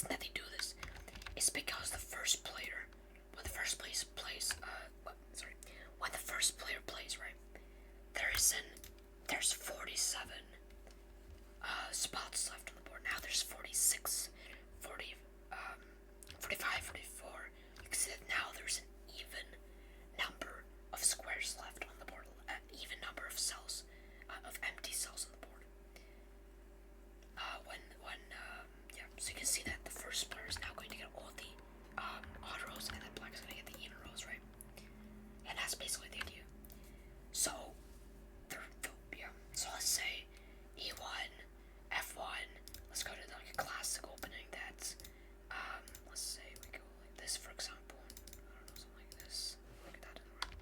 reason that they do this is because the first player, when the first place plays, when the first player plays, right, there's 47 spots left on the board. Now there's 46, 40, 45, 44. You can see that now there's an even number of squares left on the board, an even number of cells, of empty cells on the board. So you can see that the first player is now going to get all the odd rows, and then black is going to get the even rows, right? And that's basically the idea. So, so let's say E1, F1. Let's go to like a classic opening that's, let's say we go like this, for example. I don't know, something like this. Like that doesn't work.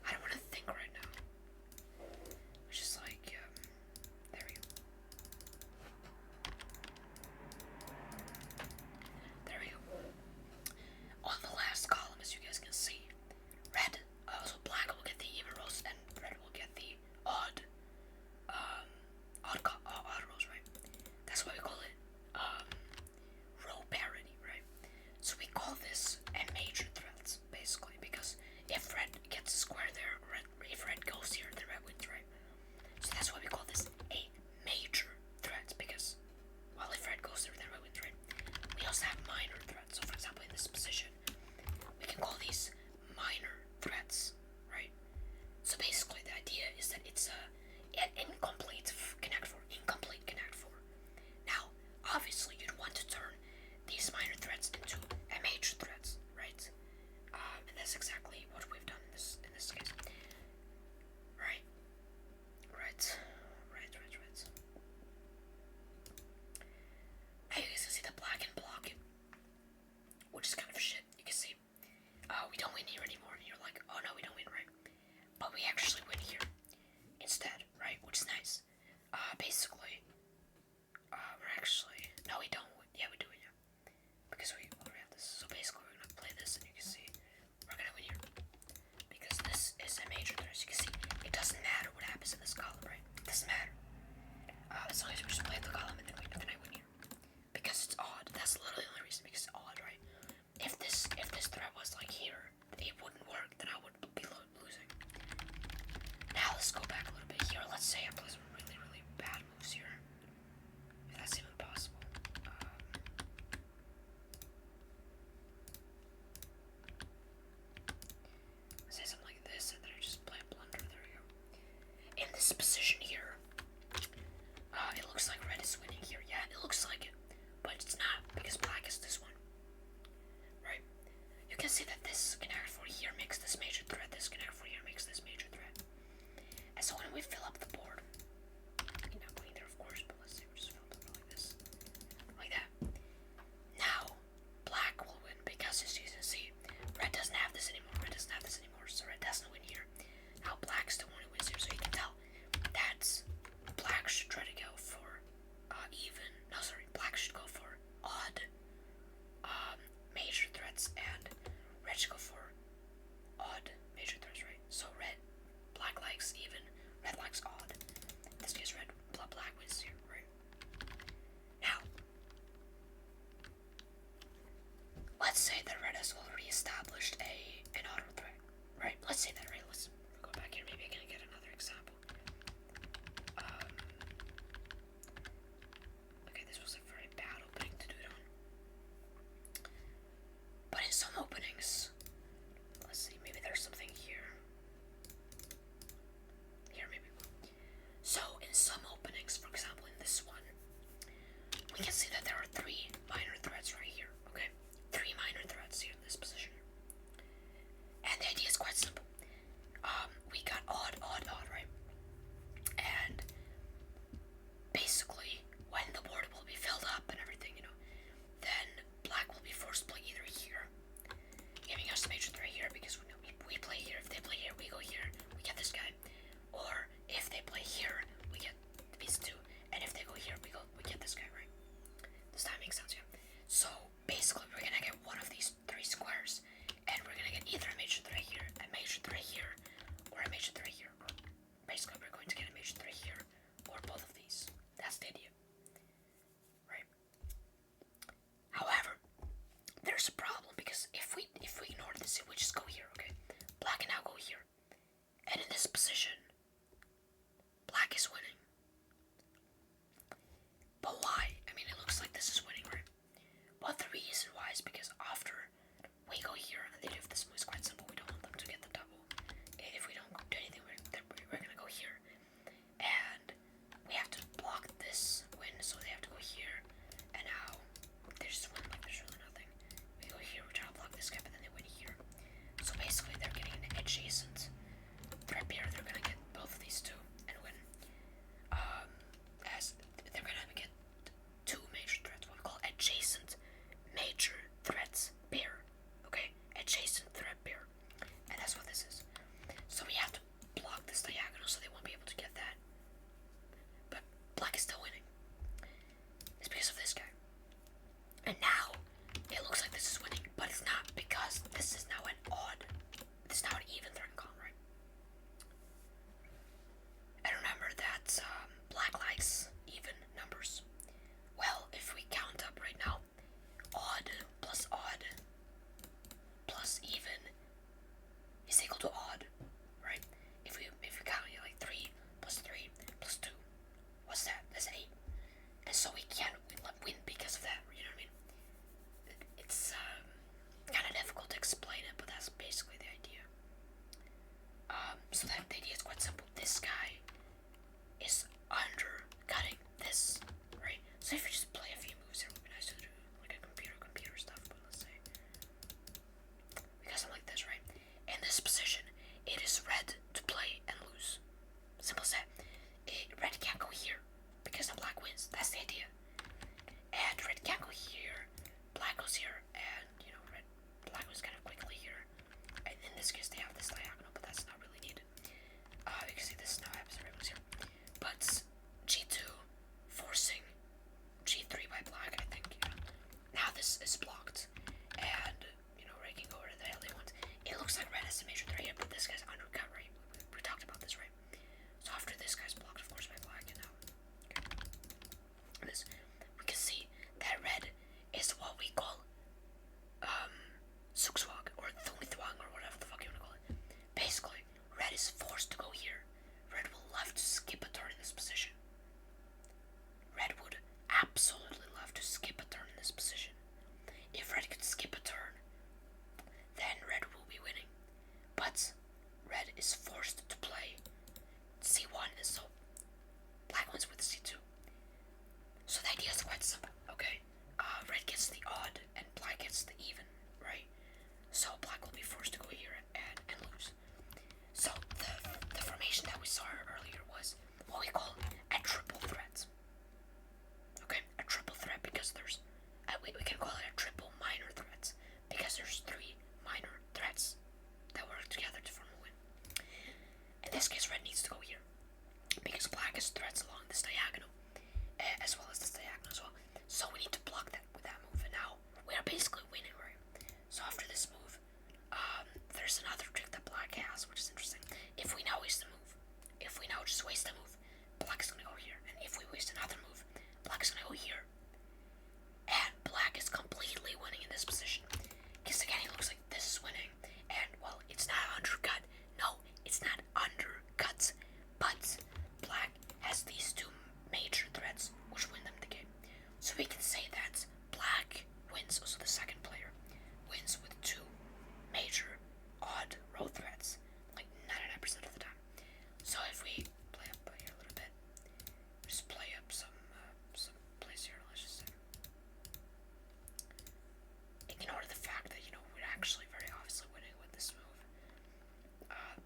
I don't want to think right now. It's just like, there we go. There we go. On the last column, as you guys can see, red, so black will get the even rows, and red will get the odd rows, right? That's why we call it row parity, right? So we call this a major threat, basically, because if red gets a square there, if red goes here, then red wins, right? So that's why we call this a major threat, because, well, if red goes there, then red wins, right? We also have minor threats. So for example, in this position, we can call these minor threats, right? So basically the idea is that it's an incomplete connect four. Now, obviously you'd want to turn these minor threats into a major threats, right? And that's exactly what we've done in this case. Right. Now you guys can see the black and block it, which is kind of shit. You can see, we don't win here anymore, and you're like, oh no, we don't win, right? But we actually win here instead, right? Which is nice. Basically, we're actually, no, we don't win. Yeah, we do win, yeah. Because we already have this. So basically, we're gonna play this, and you can see, we're gonna win here. Because this is a major threat. As you can see, it doesn't matter what happens in this column, right? this position, black is winning. But why? I mean, it looks like this is winning, right? But the reason why is because after we go here, and the idea of this move is quite simple. We don't want them to get the double. If we don't do anything, we're gonna go here. And we have to block this win, so they have to go here. And now, they just win like there's really nothing. We go here, we try to block this guy, but then they win here. So basically, they're getting an adjacent threat pair. They're gonna get both of these two and win. As they're gonna get two major threats, what we call adjacent major threats pair. Okay, adjacent threat pair, and that's what this is. So we have to block this diagonal, so they won't be able to get that. But black is still winning. It's because of this guy. And now it looks like this is winning, but it's not, because this is now an odd. This is now an even threat column, right? And remember that black likes even numbers. Well, if we count up right now, odd plus even is equal to odd, right? If we count it like 3 plus 3 plus 2, what's that? That's 8. And so we can't win because of that, you know what I mean? It's kind of difficult to explain it, but that's basically the idea. So that the idea is quite simple. This guy is undercutting this, right? So if you just play a few moves, it would be nice to do like a computer stuff, but let's say we got something like this, right? In this position, it is red to play and lose. Simple as that. Red can't go here because the black wins. That's the idea. And red can't go here, black goes here, and black goes kind of quickly here. And in this case, they have this diagonal, but that's not really needed. You can see this now happens, red goes here. But G2 forcing G3 by black, I think. Yeah. Now this is blocked, and red can go where the hell they want. It looks like red has a major threat here, but this guy's undercut, right? We talked about this, right? So after this guy's blocked, of course, by black, this, we can see that red is what we call Sukswag or Thungthwang or whatever the fuck you want to call it. Basically, red is forced to go here. Red will love to skip a turn in this position. Red would absolutely love to skip a turn in this position. If red could skip a turn, then red will be winning. But red is forced to play C1, and so black wins with C2. So the idea is quite simple, okay? Red gets the odd and black gets the even, right? So black will be forced to go here and lose. So the formation that we saw earlier was what we call a triple threat. Okay, a triple threat because there's we can call it a triple minor threat because there's 3 minor threats that work together to form a win. In this case, red needs to go here because black has threats along this diagonal as well as this diagonal as well. So we need to block that with that move, and now we are basically winning, right? So after this move, there's another trick that black has, which is interesting. If we now waste a move, if we now just waste a move, black is gonna go here, and if we waste another move, black is gonna go here. And black is completely winning in this position. Because again, it looks like this is winning. And, well, it's not undercut. No, it's not undercut. But black has these 2 major threats, which win them the game. So we can say that black wins, also the second player, wins with 2 major odd row threats, like 99% of the time. So if we play up here a little bit, just play up some plays here, let's just say. Ignore the fact that, we're actually very obviously winning with this move.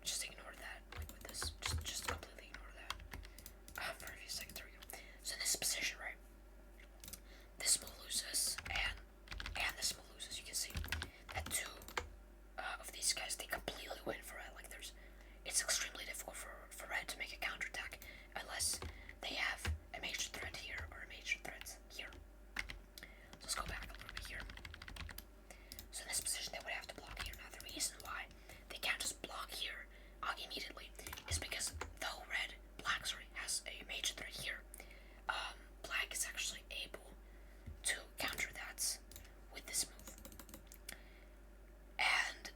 Just ignore that, like with this, just completely ignore that. For a few seconds, there we go. So in this position, right, this move loses, and this move loses. You can see that 2 of these guys, they completely win for red. Like it's extremely difficult for red to make a counterattack unless they have a major threat here or a major threat here. So let's go back a little bit here. So in this position, they would have to block here. Now the reason why they can't just block here immediately is because though black has a major threat here, black is actually able to counter that with this move. And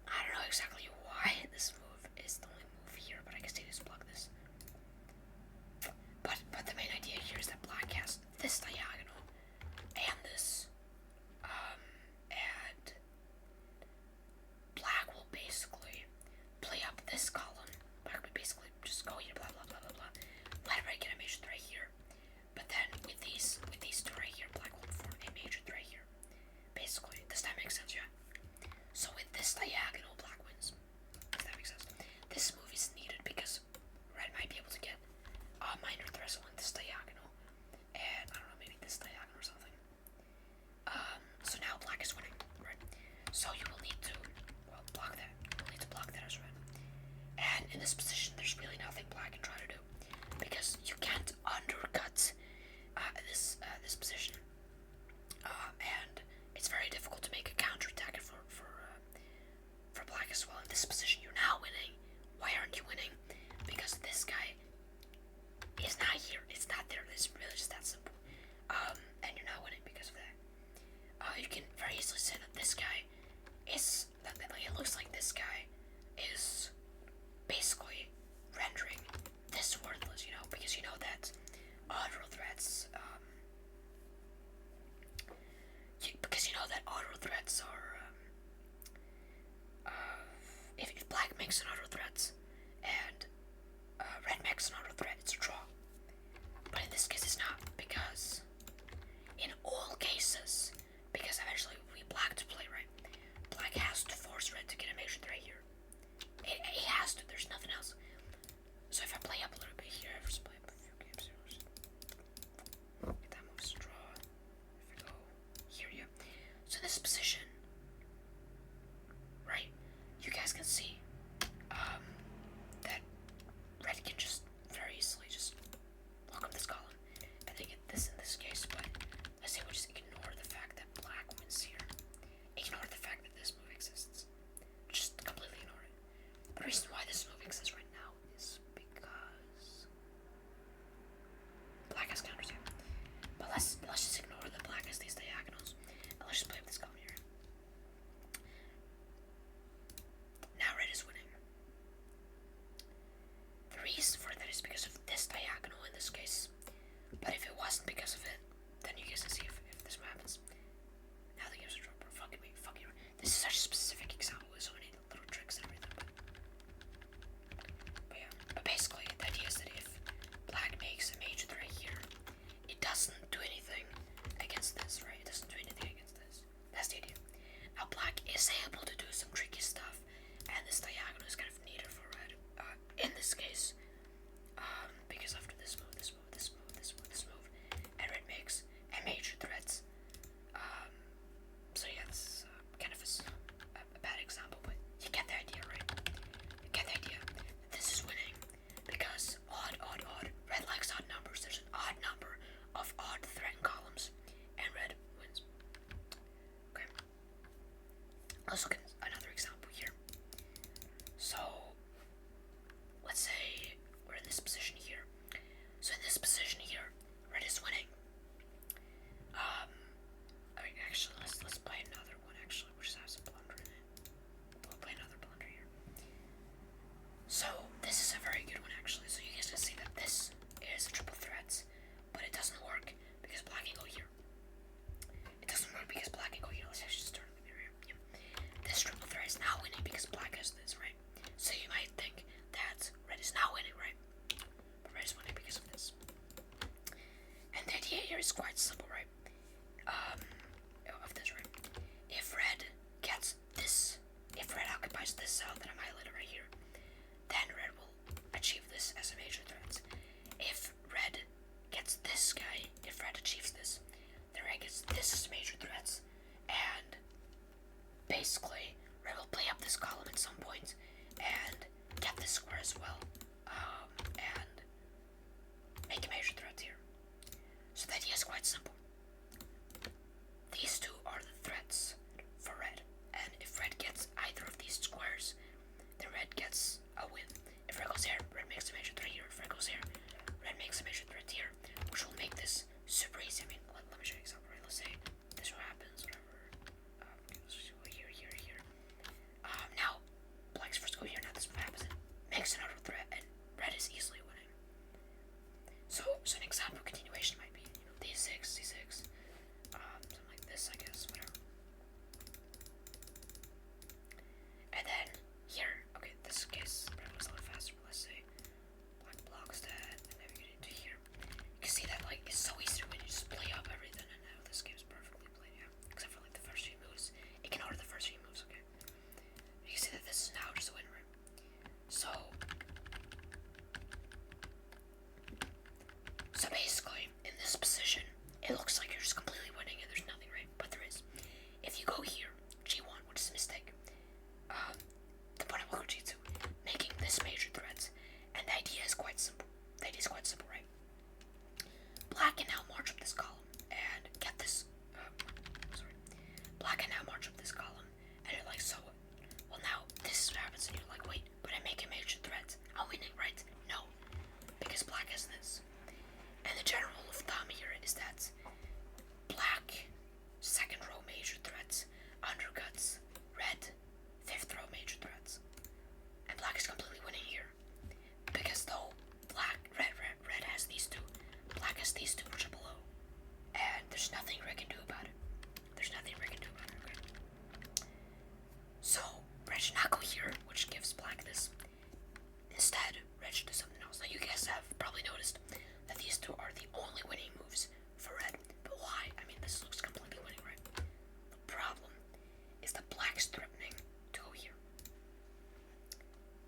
I don't know exactly why this move is the only move get a major threat here. But then with these two right here, black will form a major threat here. Basically, does that make sense? Yeah. So with this diagonal, black wins. Does that make sense? This move is needed because red might be able to get a minor threat on this diagonal, and I don't know, maybe this diagonal or something. So now black is winning, right? So you will need to, well, block that. You'll need to block that as red. And in this position, there's really nothing black can try to do because you can't undercut this position, and it's very difficult to make a counter attack for black as well. In this position, you're now winning. Why aren't you winning? Because this guy is not here. It's not there. It's really just that simple. And you're not winning because of that. You can very easily say that this guy is. It looks like this guy is basically rendering this worthless, because you know that auto threats. Because you know that auto threats are. If black makes an auto threat and red makes an auto threat, it's a draw. But in this case, it's not, because in all cases, because eventually we black to play, right? Black has to force red to get a major threat here. It has to. There's nothing else. So if I play up a little bit here, I just play up a few games here. Get that moves to draw. If I go here, yeah. So this position, right? You guys can see that red can just very easily just lock up this column, and they get this in this case. But let's say we just ignore the fact that black wins here. Ignore the fact that this move exists. Just completely ignore it. The reason why this move exists right now is because black has counters here. But let's just ignore that black has these diagonals, and let's just play with this column here. Now red is winning. The reason for that is because of this diagonal in this case. But if it wasn't because of it, then you guys can see if this happens. Now the game's a draw, bro. Fucking me, fuck you. This is such a specific example with so many little tricks and everything. But yeah. But basically, the idea is that if black makes a major threat here, it doesn't do anything against this, right? It doesn't do anything against this. That's the idea. Now black is able to do some tricky stuff, and this diagonal is kind of needed for red. In this case, because after this move, and red makes a major threat. So yeah, this is kind of a bad example, but you get the idea, right? You get the idea. This is winning because odd. Red likes odd numbers. There's an odd number of odd threat columns, and red wins. Okay. Let's look at another example here. So let's say we're in this position here. So in this position here, red is winning. Actually, let's play another one. Actually, which has a blunder in it. We'll play another blunder here. So this is a very good one, actually. So you guys can see that this is a triple threat, but it doesn't work because black can go here. It doesn't work because black can go here. Let's actually just turn the mirror here. Yeah. This triple threat is now winning because black has this, right? So you might think that red is now winning, right? But red is winning because of this. And the idea here is quite simple, right? Of this, right? If red gets this, if red occupies this cell that I'm highlighting right here, then red will achieve this as a major threat. If red gets this guy, if red achieves this, then red gets this as a major threat, and basically red will play up this column at some point and get this square as well, and make a major threat here. So the idea is quite simple. These two are the threats for red, and if red gets either of these squares, then red gets a win. If red goes here, red makes a major threat here. If red goes here, red makes a major threat here, which will make this super easy. I mean, let me show you an example, right? Let's say this one happens, whatever. Here. Now, black's first go here, now this one happens, and makes another threat, and red is easily winning. So an example continuation might be, d6,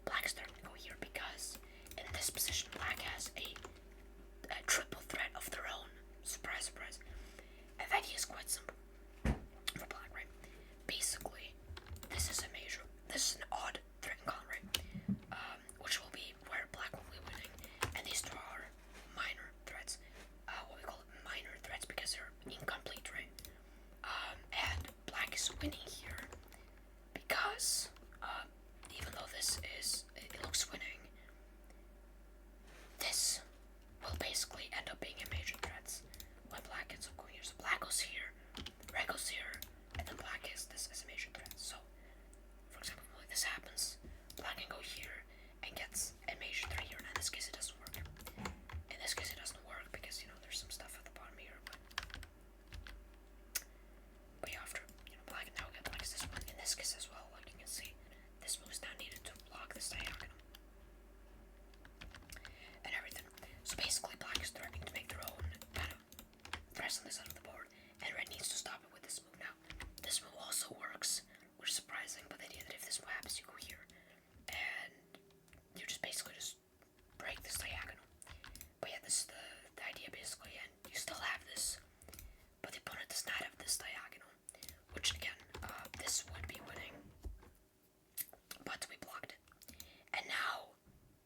black is starting to go here because in this position, black has a triple threat of their own. Surprise, surprise. And the idea is quite simple for black, right? Basically, this is an odd threat column, right? Which will be where black will be winning, and these two are minor threats. What we call it minor threats because they're incomplete, right? And black is winning here because even though it looks winning, this will basically end up being a major threat when black ends up going here. So black goes here, red goes here, and then black is this as a major threat. So, for example, when this happens, black can go here and gets a major threat here. And in this case, it doesn't work. In this case, it doesn't work because there's some stuff at the bottom here. But yeah, after black now get black is this one. In this case as well, like you can see, this move is now needed to block this diagonal and everything. So basically, black is threatening to make their own kind of threats on this side of the board, and red needs to stop it with this move. Now, this move also works, which is surprising, but the idea that if this move happens, you go here, and you just basically just break this diagonal. But yeah, this is the idea basically, and you still have this, but the opponent does not have this diagonal, which again, this would be winning, but we blocked it. And now,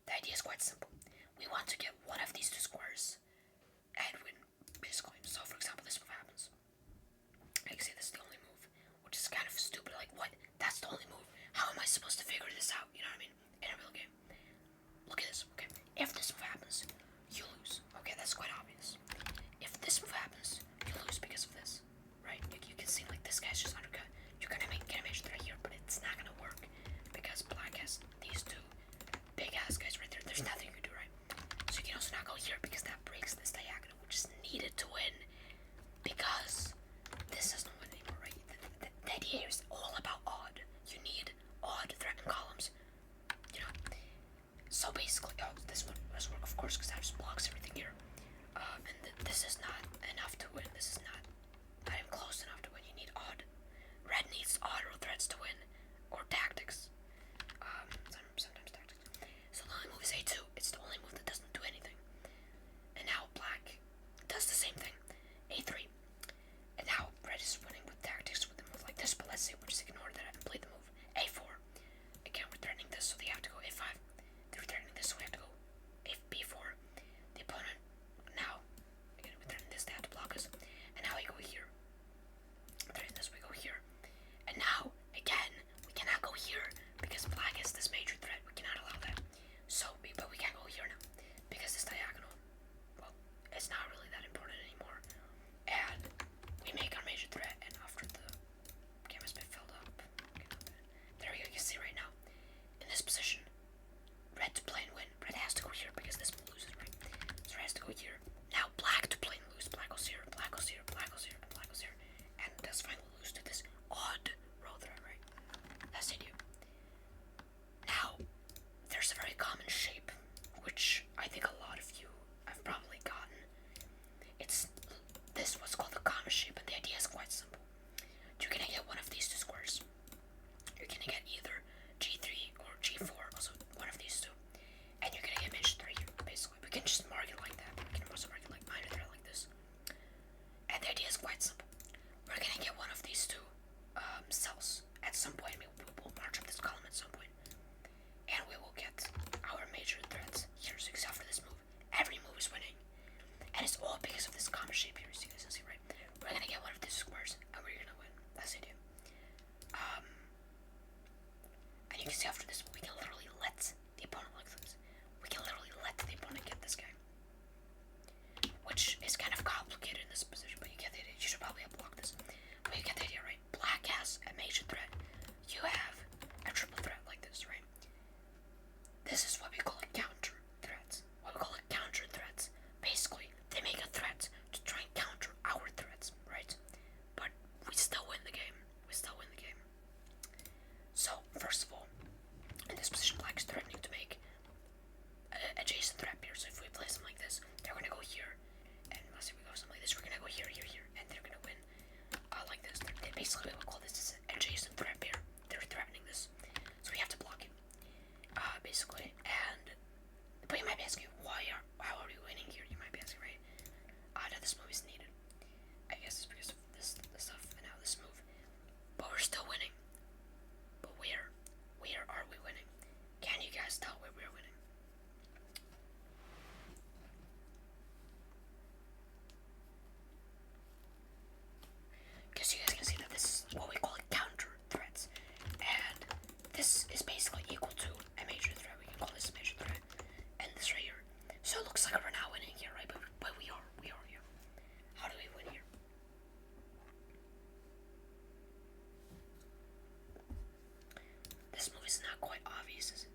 the idea is quite simple. We want to get one of these two squares and win, basically. So, for example, this move happens. You can see this is the only move, which is kind of stupid. Like, what? That's the only move. How am I supposed to figure this out? You know what I mean? In a real game. Look at this, okay? If this move happens, you lose. Okay, that's quite obvious. If this move happens, you lose because of this, right? You can see, like, this guy's just undercut. You're gonna get a major threat here, but it's not gonna work because black has these two big ass guys right there. There's nothing you can do, right? So you can also not go here because that breaks this diagonal, which is needed to win because this doesn't win anymore, right? The idea is all about odd. You need odd threatened columns, So basically, this one does work, of course, because that just blocks everything here. And this is not enough to win. This is not even close enough to win. You need odd. Red needs odd threats to win, or tactics. Sometimes tactics. So the only move is A2. It's the only move that doesn't do anything. And now black does the same thing. A3. And now red is winning with tactics with a move like this, but let's say we just ignore that and play the move A4. Again, we're threatening this, so they have to go A5. They're threatening this, so we have to go B4. The opponent, now, again, we're threatening this, they have to block us. And now we go here. Threatening this, we go here. And now, again, we cannot go here basically. And but you might be asking, how are we winning here? You might be asking, right? That this move is needed. I guess it's because of this stuff and how this move. But we're still winning. But where are we winning? Can you guys tell where we're winning? Because you guys can see that this is what we call counter threats, and this is basically equal to a major threat. We can call this a major threat, and this right here. So it looks like we're not winning here, right? But we are here. How do we win here? This move is not quite obvious, is it?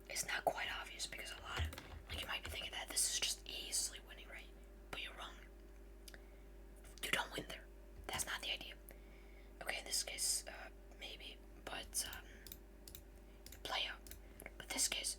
It's not quite obvious because a lot of, like, you might be thinking that this is just easily winning, right? But you're wrong. You don't win there. That's not the idea. Okay, in this case, maybe, but play out. But this case,